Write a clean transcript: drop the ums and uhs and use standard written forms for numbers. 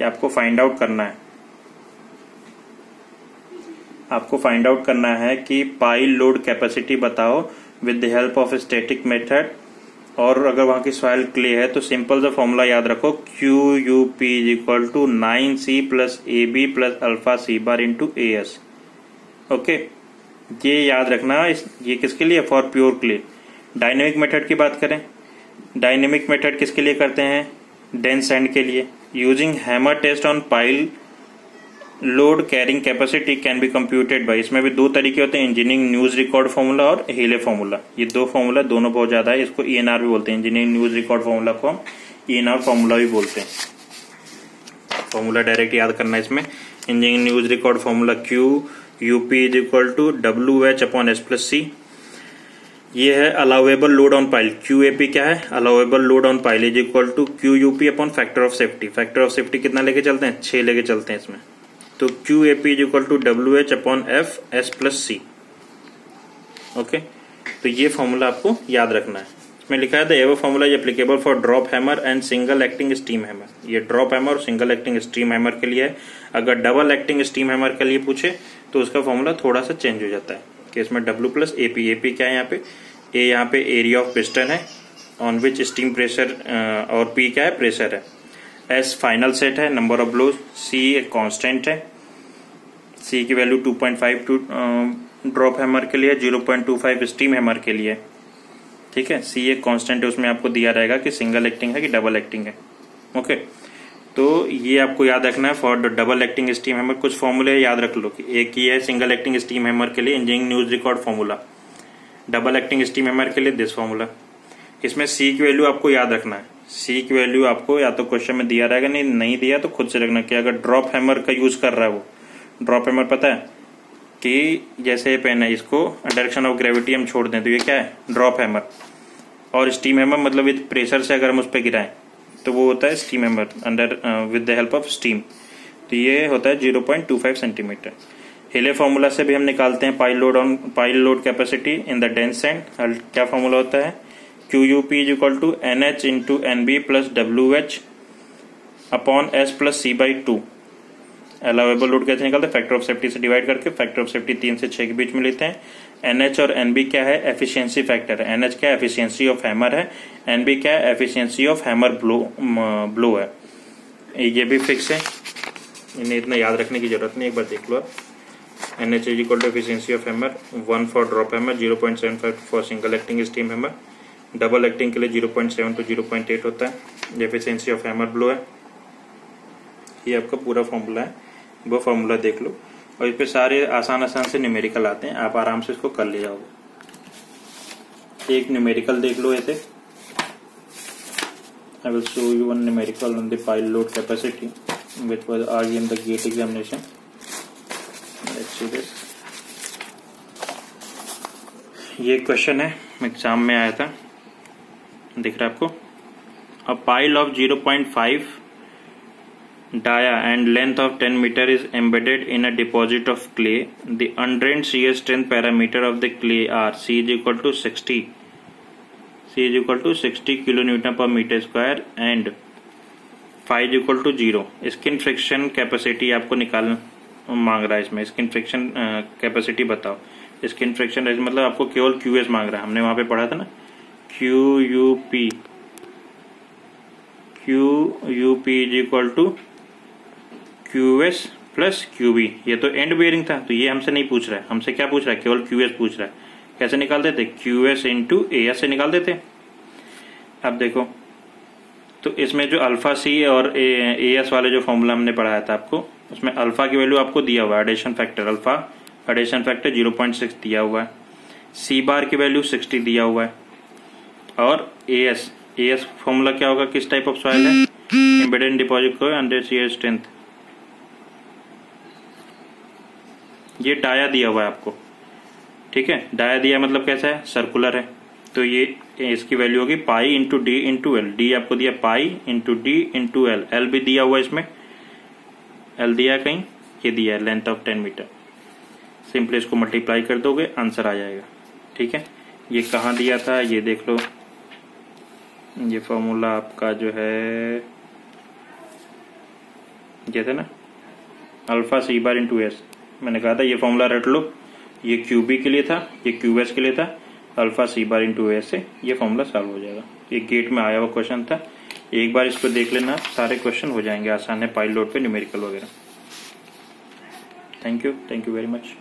कि आपको find out करना है, आपको फाइंड आउट करना है कि पाइल लोड कैपेसिटी बताओ with the help of static method. और अगर वहां की सॉइल क्ले है तो सिंपल सा फॉर्मूला याद रखो, QUP is equal to 9C plus AB plus alpha C bar into AS। Okay, ये याद रखना। ये किसके लिए? For pure clay. Dynamic method की बात करें, डायनेमिक मेथड किसके लिए करते हैं? डेंस सैंड के लिए। Using hammer test on pile load carrying capacity can be computed by, इसमें भी दो तरीके होते हैं, इंजीनियरिंग न्यूज रिकॉर्ड फॉर्मूला और हीले फॉर्मूला। ये दो फॉर्मूला दोनों बहुत ज्यादा है, इसको ENR भी बोलते हैं। इंजीनियरिंग न्यूज रिकॉर्ड फॉर्मूला को हम ENR फॉर्मूला भी बोलते हैं। फॉर्मूला डायरेक्ट याद करना है इसमें। Engineering news record formula QUP is equal to WH upon S plus C। ये है allowable load on pile. QAP क्या है? Allowable load on pile is equal to QUP upon factor of safety. Factor of safety कितना लेके चलते हैं? 6 लेके चलते हैं इसमें। तो QAP is equal to WH upon F S plus C। Okay, तो ये फॉर्मूला आपको याद रखना है। इसमें लिखा है the ever formula is applicable for drop hammer and single acting steam hammer. ये ड्रॉप हैमर और सिंगल एक्टिंग स्टीम हैमर के लिए है। अगर डबल एक्टिंग स्टीम हैमर के लिए पूछे तो उसका फॉर्मूला थोड़ा सा चेंज हो जाता है कि इसमें W प्लस AP। AP क्या है यहाँ पे? A यहाँ पे एरिया ऑफ पिस्टन है ऑन विच स्टीम प्रेशर, और P क्या है? प्रेशर है। S फाइनल सेट है, नंबर ऑफ ब्लोज। C एक कांस्टेंट है, C की वैल्यू 2.52 ड्रॉप हैमर के लिए, 0.25 स्टीम हैमर के लिए। ठीक है, C एक कांस्टेंट है, उसमें आपको दिया रहेगा कि सिंगल एक्टिंग है कि डबल एक्टिंग है। ओके, तो ये आपको याद रखना है for the double acting steam hammer. कुछ फॉर्मूले याद रख लो कि एक ही है सिंगल एक्टिंग स्टीम हैमर के लिए engineering news record formula, double acting steam hammer के लिए दिस फॉर्मूला। इसमें C की वैल्यू आपको याद रखना है। C की वैल्यू आपको या तो क्वेश्चन में दिया रहेगा, नहीं दिया तो खुद से रखना कि अगर ड्रॉप हैमर का यूज कर रहा है वो ड्रॉप हैमर, पता है कि जैसे पेन है, इसको डायरेक्शन ऑफ ग्रेविटी हम छोड़ दें तो ये क्या है? Drop hammer. और स्टीम हैमर मतलब विद प्रेशर से अगर हम उस पर गिराएं तो वो होता है steam hammer under with the help of steam. तो ये होता है 0.25 सेंटीमीटर। हीले फॉर्मूला से भी हम निकालते हैं pile load capacity in the dense sand. क्या फॉर्मूला होता है? QUP is equal to NH into NB plus WH upon S plus C by 2। Allowable load कैसे निकालते हैं? फैक्टर ऑफ सेफ्टी से डिवाइड करके। फैक्टर ऑफ सेफ्टी 3 से 6 के बीच में लेते हैं। NH और NB क्या है? एफिशिएंसी फैक्टर है। NH क्या है? एफिशिएंसी ऑफ हैमर है। NB क्या है? एफिशिएंसी ऑफ हैमर ब्लो है। ये भी फिक्स है, इन्हें इतना याद रखने की जरूरत नहीं, एक बार देख लो आप। NH is equal to efficiency of hammer 1 for drop hammer, 0.75 for single acting steam hammer. Double acting के लिए 0.7 टू 0.8 होता है। ये एफिशिएंसी ऑफ हैमर ब्लो है। ये आपका पूरा फॉर्मूला है, वो फॉर्मूला देख लो। और इस पे सारे आसान से न्यूमेरिकल आते हैं, आप आराम से इसको कर ले जाओगे। एक न्यूमेरिकल देख लो ऐसे। I will show you one numerical on the pile load capacity which was argued in the GATE examination. Let's see this. ये क्वेश्चन है, एग्जाम में आया था, दिख रहा है आपको। A pile of 0.5 dia and length of 10 meter is embedded in a deposit of clay. The undrained shear strength parameter of the clay are C is equal to 60 kilonewton per meter square and phi is equal to 0. Skin friction capacity आपको निकाल मांग रहा है इसमें। Skin friction capacity बताओ। Skin friction मतलब आपको केवल QS मांग रहा है, हमने वहां पे पढ़ा था ना, QUP is equal to QS plus QB। ये तो एंड बेयरिंग था, तो ये हमसे नहीं पूछ रहा है। हमसे क्या पूछ रहा है? केवल QS पूछ रहा है। कैसे निकाल देते? QS इंटू AS से निकाल देते। अब देखो, तो इसमें जो अल्फा C और AS वाले जो फॉर्मूला हमने पढ़ाया था आपको, उसमें अल्फा की वैल्यू आपको दिया हुआ है, addition factor alpha addition factor 0.6 दिया हुआ है। C बार की वैल्यू 60 दिया हुआ है। और AS फॉर्मूला क्या होगा? किस टाइप ऑफ सॉइल है? एम्बेडेड डिपॉजिट को अंडर शियर स्ट्रेंथ। ये डाया दिया हुआ है आपको, ठीक है। डाया दिया मतलब कैसा है? सर्कुलर है। तो ये इसकी वैल्यू होगी pi into D into L. D आपको दिया pi into D into L. L भी दिया हुआ है इसमें, एल दिया कहीं, ये दिया है लेंथ ऑफ 10 मीटर। सिंपली इसको मल्टीप्लाई कर दोगे, आंसर आ जाएगा, ठीक है। ये कहाँ दिया था ये देख लो। ये फॉर्मूला आपका जो है ये थे ना अल्फा सी बार इंटू एस, मैंने कहा था ये फॉर्मूला रट लो, ये क्यू बी के लिए था, ये क्यू एस के लिए था, अल्फा सी बार इंटू एस से ये फॉर्मूला सॉल्व हो जाएगा। ये गेट में आया हुआ क्वेश्चन था, एक बार इसको देख लेना, सारे क्वेश्चन हो जाएंगे आसान है पाइल लोड पे न्यूमेरिकल वगैरह। Thank you very much.